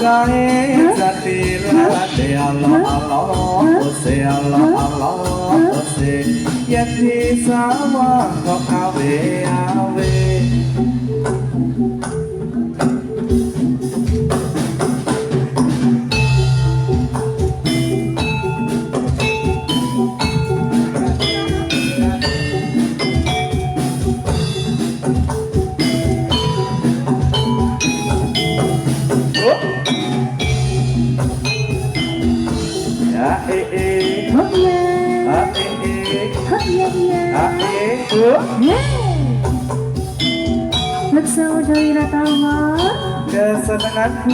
kae jatirate Allah ose Allah ose yen disawang kok awe-awe Bersama dari Ratama kesenanganku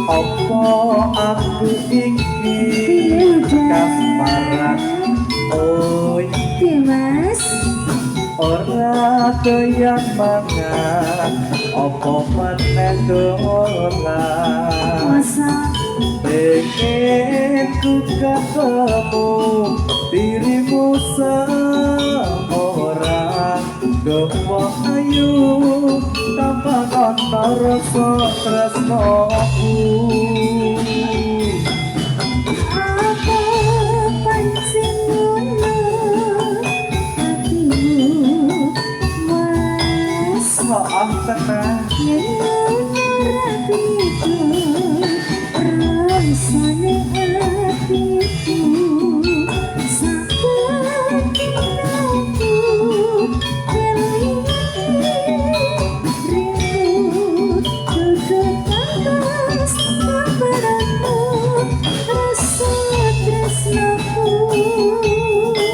Opo aku iki kasmaran oi Mas ora doyan mangan opo meneh dolan masa pengen ku ketemu dirimu seorang Gewa ayu tanpa kata rasa tresnoku